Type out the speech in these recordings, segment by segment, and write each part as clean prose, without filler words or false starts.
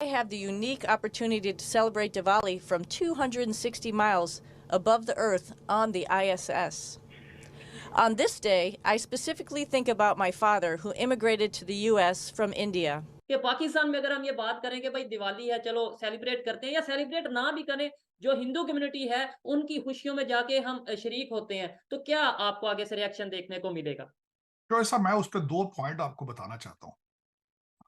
I have the unique opportunity to celebrate Diwali from 260 miles above the Earth on the ISS. On this day, I specifically think about my father who immigrated to the US from India. कि पाकिस्तान में अगर हम ये बात करें कि भाई दिवाली है चलो सेलिब्रेट करते हैं या सेलिब्रेट ना भी करें, जो हिंदू कम्युनिटी है उनकी खुशियों में जाके हम शरीक होते हैं, तो क्या आपको आगे से रिएक्शन देखने को मिलेगा? तो ऐसा मैं उस पर दो पॉइंट आपको बताना चाहता हूं।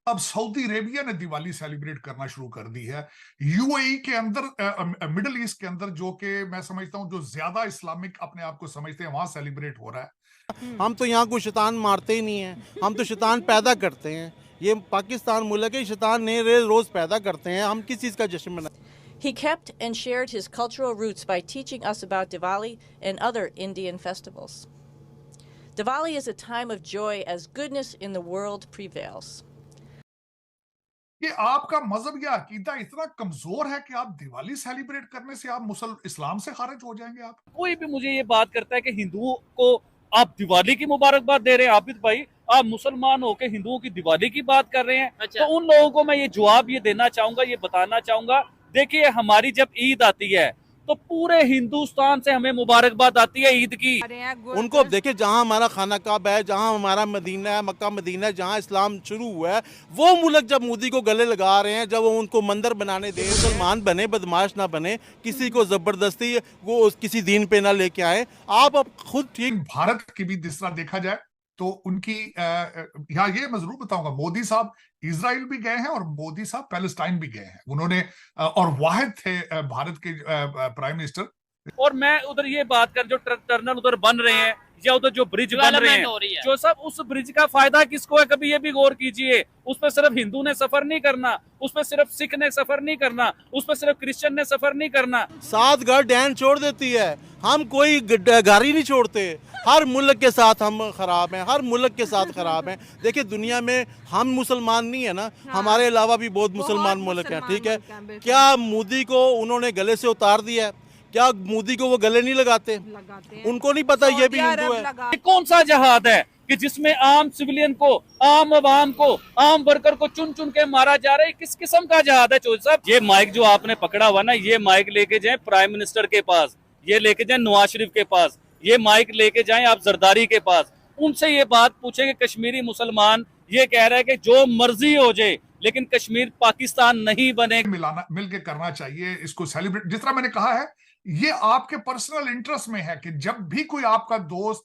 अब सऊदी अरेबिया ने दिवाली सेलिब्रेट करना शुरू कर दी है। यूएई के अंदर, मिडिल ईस्ट के अंदर, जो कि मैं समझता हूं जो ज्यादा इस्लामिक अपने आप को समझते हैं, वहां सेलिब्रेट हो रहा है। हम तो यहाँ कोई शैतान मारते ही नहीं है, हम तो शैतान पैदा करते हैं। ये पाकिस्तान मुल्क है, शैतान नए रोज पैदा करते हैं। हम किस चीज़ का जश्न मनाएं? He kept and shared his cultural roots by teaching us about Diwali and other Indian festivals. Diwali is a time of joy as goodness in the world prevails. कि आपका मजहब या अकीदा इतना कमजोर है कि आप दिवाली सेलिब्रेट करने से आप मुसल इस्लाम से खारिज हो जाएंगे। आप कोई भी मुझे ये बात करता है कि हिंदुओं को आप दिवाली की मुबारकबाद दे रहे हैं, आबिद भाई आप मुसलमान होकर हिंदुओं की दिवाली की बात कर रहे हैं। अच्छा। तो उन लोगों को मैं ये जवाब ये देना चाहूंगा, ये बताना चाहूंगा, देखिए हमारी जब ईद आती है तो पूरे हिंदुस्तान से हमें मुबारकबाद आती है ईद की। उनको अब देखिए, जहाँ हमारा खाना काबा है, जहाँ हमारा मदीना है, मक्का मदीना है, जहाँ इस्लाम शुरू हुआ है, वो मुल्क जब मोदी को गले लगा रहे हैं, जब वो उनको मंदिर बनाने दे, मुसलमान बने, बदमाश ना बने, किसी को जबरदस्ती वो किसी दीन पे ना लेके आए। आप अब खुद ठीक। भारत की भी जिस तरह देखा जाए तो उनकी यहाँ ये मैं जरूर बताऊंगा, मोदी साहब इजराइल भी गए हैं और मोदी साहब पैलेस्टाइन भी गए हैं। उन्होंने और वाहिद थे भारत के प्राइम मिनिस्टर। और मैं उधर ये बात कर, जो टर्नल उधर बन रहे हैं या उधर जो ब्रिज बन रहे हैं, जो सब उस ब्रिज का फायदा किसको है, कभी ये भी गौर कीजिए। उस पर सिर्फ हिंदू ने सफर नहीं करना, उस पर सिर्फ सिख ने सफर नहीं करना, उस पर सिर्फ क्रिश्चियन ने सफर नहीं करना। 7 घर डैन छोड़ देती है, हम कोई गाड़ी नहीं छोड़ते। हर मुल्क के साथ हम खराब हैं, हर मुल्क के साथ खराब हैं। देखिए दुनिया में हम मुसलमान नहीं है ना, हमारे अलावा भी बहुत मुसलमान मुल्क हैं, ठीक है। क्या मोदी को उन्होंने गले से उतार दिया है? क्या मोदी को वो गले नहीं लगाते? उनको नहीं पता ये भी हिंदू है? ये कौन सा जहाद है कि जिसमें आम सिविलियन को, आम अवाम को, आम वर्कर को चुन चुन के मारा जा रहा है? किस किस्म का जहाद है चौधरी साहब? ये माइक जो आपने पकड़ा हुआ ना, ये माइक लेके जाए प्राइम मिनिस्टर के पास, ये लेके जाए नवाज शरीफ के पास, ये माइक लेके जाए आप जरदारी के पास, उनसे ये बात पूछेंगे। कश्मीरी मुसलमान ये कह रहा है कि जो मर्जी हो जाए लेकिन कश्मीर पाकिस्तान नहीं बने। मिलाना मिलके करना चाहिए इसको सेलिब्रेट। जिस तरह मैंने कहा है, ये आपके पर्सनल इंटरेस्ट में है कि जब भी कोई आपका दोस्त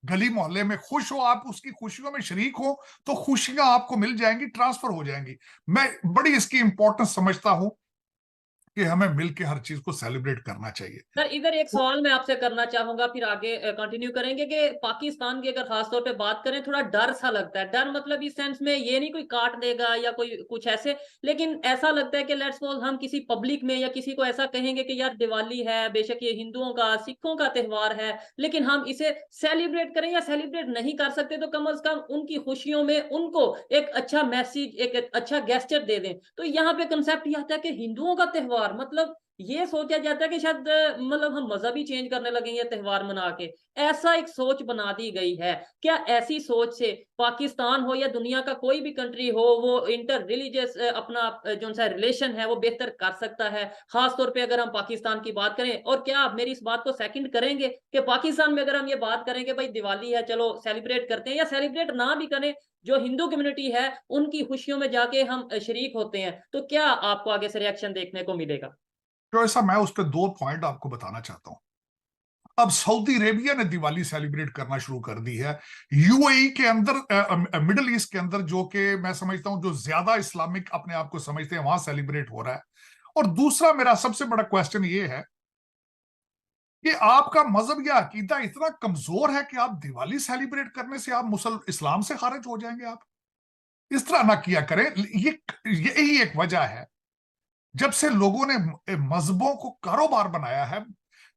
गली मोहल्ले में खुश हो, आप उसकी खुशियों में शरीक हो, तो खुशियां आपको मिल जाएंगी, ट्रांसफर हो जाएंगी। मैं बड़ी इसकी इंपॉर्टेंस समझता हूं कि हमें मिलके हर चीज को सेलिब्रेट करना चाहिए। सर इधर एक सवाल मैं आपसे करना चाहूंगा, फिर आगे कंटिन्यू करेंगे कि पाकिस्तान की अगर खासतौर पे बात करें, थोड़ा डर सा लगता है। डर मतलब इस सेंस में ये नहीं कोई काट देगा या कोई कुछ ऐसे, लेकिन ऐसा लगता है कि लेट्स सपोज हम किसी पब्लिक में या किसी को ऐसा कहेंगे कि यार दिवाली है, बेशक ये हिंदुओं का सिखों का त्योहार है, लेकिन हम इसे सेलिब्रेट करें या सेलिब्रेट नहीं कर सकते तो कम से कम उनकी खुशियों में उनको एक अच्छा मैसेज, एक अच्छा गेस्चर दे दें। तो यहाँ पे कंसेप्ट ये आता है कि हिंदुओं का त्योहार मतलब ये सोचा जाता है कि शायद मतलब हम मजहब ही चेंज करने लगे ये त्योहार मना के, ऐसा एक सोच बना दी गई है। क्या ऐसी सोच से पाकिस्तान हो या दुनिया का कोई भी कंट्री हो, वो इंटर रिलीजियस अपना जो सा रिलेशन है वो बेहतर कर सकता है, खास तौर पे अगर हम पाकिस्तान की बात करें? और क्या आप मेरी इस बात को सेकंड करेंगे कि पाकिस्तान में अगर हम ये बात करें कि भाई दिवाली है चलो सेलिब्रेट करते हैं या सेलिब्रेट ना भी करें, जो हिंदू कम्युनिटी है उनकी खुशियों में जाके हम शरीक होते हैं, तो क्या आपको आगे से रिएक्शन देखने को मिलेगा? तो ऐसा मैं उस पर दो पॉइंट आपको बताना चाहता हूं। अब सऊदी अरेबिया ने दिवाली सेलिब्रेट करना शुरू कर दी है। यूएई के अंदर, मिडिल ईस्ट के अंदर, जो कि मैं समझता हूं जो ज्यादा इस्लामिक अपने आप को समझते हैं, वहां सेलिब्रेट हो रहा है। और दूसरा मेरा सबसे बड़ा क्वेश्चन ये है कि आपका मजहब या अकीदा इतना कमजोर है कि आप दिवाली सेलिब्रेट करने से आप मुसल इस्लाम से खारिज हो जाएंगे। आप इस तरह ना किया करें। ये यही एक वजह है, जब से लोगों ने मजहबों को कारोबार बनाया है,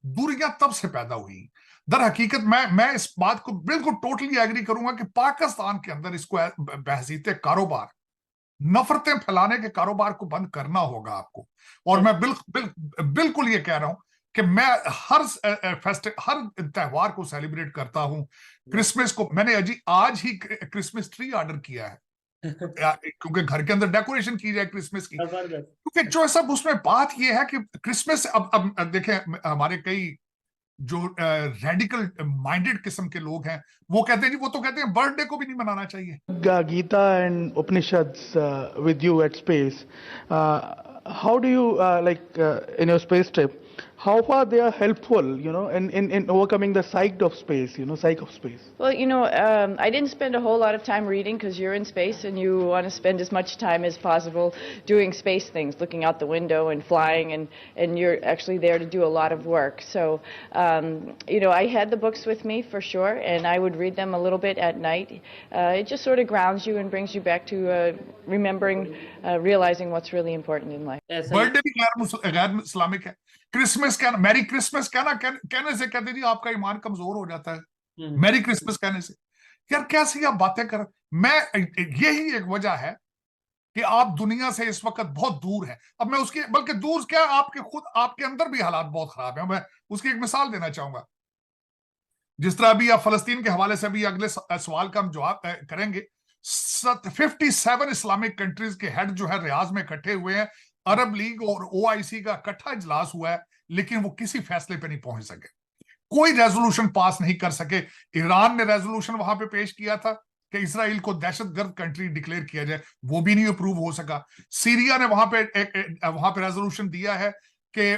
दूरियां तब से पैदा हुई। दर हकीकत मैं इस बात को बिल्कुल टोटली एग्री करूंगा कि पाकिस्तान के अंदर इसको बहसीते कारोबार, नफरतें फैलाने के कारोबार को बंद करना होगा आपको। और मैं बिल्कुल ये कह रहा हूं कि मैं हर हर त्योहार को सेलिब्रेट करता हूं। क्रिसमस को मैंने आज ही क्रिसमस ट्री ऑर्डर किया है। क्योंकि घर के अंदर डेकोरेशन की जाए क्रिसमस की। जबरदस्त। क्योंकि जो सब उसमें बात यह है कि क्रिसमस अब देखें, हमारे कई जो रेडिकल माइंडेड किस्म के लोग हैं वो कहते हैं जी, वो तो कहते हैं बर्थडे को भी नहीं मनाना चाहिए। Gita and Upanishads with you at space. How do you in your space trip? How far they are helpful, in overcoming the psyche of space, psyche of space. Well, I didn't spend a whole lot of time reading because you're in space and you want to spend as much time as possible doing space things, looking out the window and flying, and you're actually there to do a lot of work. So, I had the books with me for sure, and I would read them a little bit at night. It just sort of grounds you and brings you back to remembering, realizing what's really important in life. ऐसा ही। Birthday भी गैर Islamic है। Christmas कहना, merry Christmas कहने से कहते जी आपका ईमान कमजोर हो जाता है। मैरी क्रिसमस कहने से यार कैसी आप बातें कर। यही एक वजह है कि आप दुनिया से इस वक्त बहुत दूर है। अब मैं उसकी, बल्कि दूर क्या, आपके अंदर भी हालात बहुत खराब है। मैं उसकी एक मिसाल देना चाहूंगा। जिस तरह अभी आप फलस्तीन के हवाले से अभी अगले सवाल का हम जवाब करेंगे। 57 इस्लामिक कंट्रीज के हेड जो है रियाज में इकट्ठे हुए हैं। अरब लीग और OIC का इकट्ठा इजलास हुआ है, लेकिन वो किसी फैसले पे नहीं पहुंच सके, कोई रेजोल्यूशन पास नहीं कर सके। ईरान ने रेजोल्यूशन वहां पे पेश किया था कि इसराइल को दहशतगर्द कंट्री डिक्लेयर किया जाए, वो भी नहीं अप्रूव हो सका। सीरिया ने वहां पे रेजोल्यूशन दिया है कि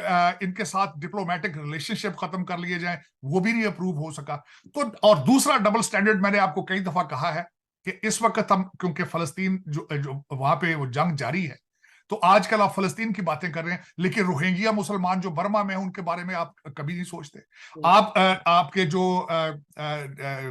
इनके साथ डिप्लोमेटिक रिलेशनशिप खत्म कर लिए जाएं, वो भी नहीं अप्रूव हो सका। तो और दूसरा डबल स्टैंडर्ड मैंने आपको कई दफा कहा है कि इस वक्त हम, क्योंकि फलस्तीन जो वहां पे वो जंग जारी है, तो आजकल आप फलस्तीन की बातें कर रहे हैं, लेकिन रोहिंग्या मुसलमान जो बर्मा में हैं उनके बारे में आप कभी नहीं सोचते। आपके जो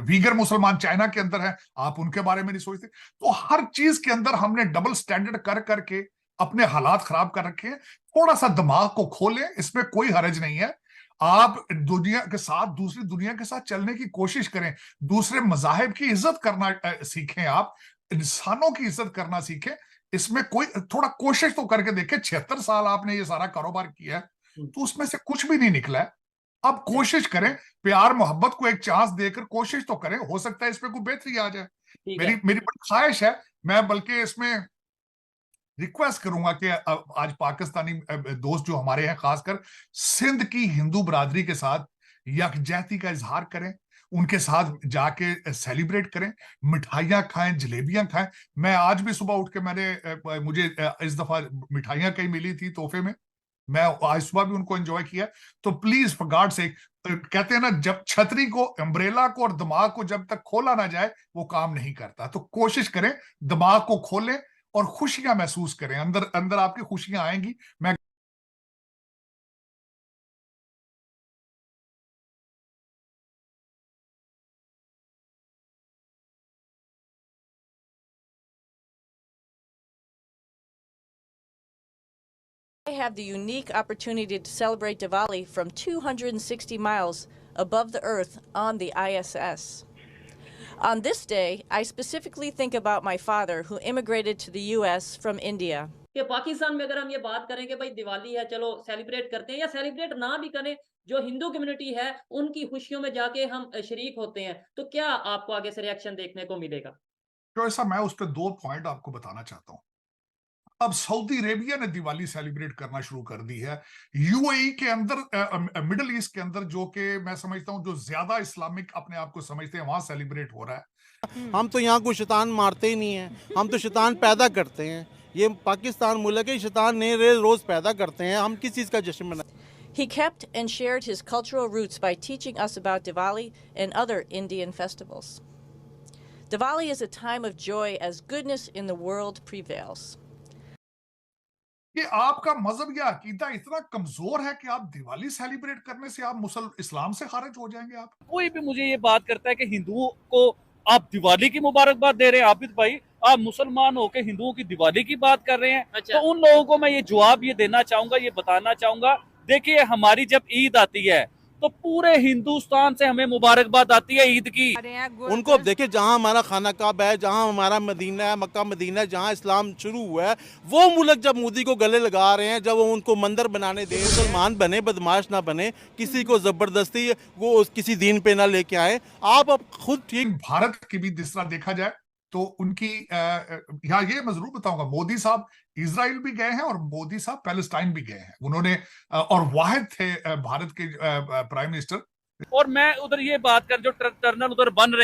वीगर मुसलमान चाइना के अंदर हैं, आप उनके बारे में नहीं सोचते। तो हर चीज के अंदर हमने डबल स्टैंडर्ड कर करके अपने हालात खराब कर रखे हैं। थोड़ा सा दिमाग को खोलें, इसमें कोई हरज नहीं है। आप दुनिया के साथ, दूसरी दुनिया के साथ चलने की कोशिश करें, दूसरे मजाहिब की इज्जत करना सीखें, आप इंसानों की इज्जत करना सीखें। इसमें कोई थोड़ा कोशिश तो करके देखें। 76 साल आपने ये सारा कारोबार किया है, तो उसमें से कुछ भी नहीं निकला है। अब कोशिश करें, प्यार मोहब्बत को एक चांस देकर कोशिश तो करें, हो सकता है इसमें कोई बेहतरी आ जाए। मेरी बड़ी ख्वाहिश है। मैं बल्कि इसमें रिक्वेस्ट करूंगा कि आज पाकिस्तानी दोस्त जो हमारे हैं, खासकर सिंध की हिंदू बरादरी के साथ यकजहती का इजहार करें, उनके साथ जाके सेलिब्रेट करें, मिठाइयाँ खाएं, जलेबियां खाएं। मैं आज भी सुबह उठ के मुझे इस दफा मिठाइयाँ कहीं मिली थी तोहफे में, मैं आज सुबह भी उनको एंजॉय किया। तो प्लीज फॉर गॉड सेक, कहते हैं ना, जब छतरी को, अम्ब्रेला को और दिमाग को जब तक खोला ना जाए वो काम नहीं करता। तो कोशिश करें, दिमाग को खोलें और खुशियां महसूस करें। अंदर अंदर आपकी खुशियां आएंगी। मैं I have the unique opportunity to celebrate Diwali from 260 miles above the Earth on the ISS. On this day, I specifically think about my father who immigrated to the US from India. कि पाकिस्तान में अगर हम ये बात करें कि भाई दिवाली है, चलो सेलिब्रेट करते हैं, या सेलिब्रेट ना भी करें, जो हिंदू कम्युनिटी है उनकी खुशियों में जाके हम शरीक होते हैं, तो क्या आपको आगे से रिएक्शन देखने को मिलेगा? तो ऐसा, मैं उस पर 2 पॉइंट आपको बताना चाहता हूं। अब सऊदी अरेबिया ने दिवाली सेलिब्रेट करना शुरू कर दी है। UAE के अंदर, मिडिल ईस्ट के अंदर, जो कि मैं समझता हूं जो ज्यादा इस्लामिक अपने आप को समझते हैं, वहां सेलिब्रेट हो रहा है। हम तो यहाँ कोई शैतान मारते ही नहीं हैं, हम तो शैतान पैदा करते हैं। ये पाकिस्तान मुल्क है, शैतान नए रोज पैदा करते हैं। हम किस चीज़ का जश्न मनाएं? He kept and shared his cultural roots by teaching us about Diwali and other Indian festivals. Diwali is a time of joy as goodness in the world prevails. कि आपका मजहब या अकीदा इतना कमजोर है कि आप दिवाली सेलिब्रेट करने से आप इस्लाम से खारिज हो जाएंगे। आप कोई भी मुझे ये बात करता है कि हिंदुओं को आप दिवाली की मुबारकबाद दे रहे हैं, आबिद भाई आप मुसलमान होकर हिंदुओं की दिवाली की बात कर रहे हैं। अच्छा। तो उन लोगों को मैं ये जवाब ये देना चाहूंगा, ये बताना चाहूंगा, देखिए हमारी जब ईद आती है तो पूरे हिंदुस्तान से हमें मुबारकबाद आती है ईद की। उनको अब देखिए, जहाँ हमारा खाना काबा है, जहाँ हमारा मदीना है, मक्का मदीना है, जहाँ इस्लाम शुरू हुआ है, वो मुल्क जब मोदी को गले लगा रहे हैं, जब वो उनको मंदिर बनाने दे, मुसलमान बने, बदमाश ना बने, किसी को जबरदस्ती वो किसी दीन पे ना लेके आए। आप अब खुद ठीक। भारत की भी जिस तरह देखा जाए तो उनकी यहाँ ये मैं जरूर बताऊंगा, मोदी साहब इजराइल भी गए हैं और मोदी साहब पैलेस्टाइन भी गए हैं। उन्होंने और वाहिद थे भारत के प्राइम मिनिस्टर। और मैं उधर ये बात कर, जो टनल उधर बन रहे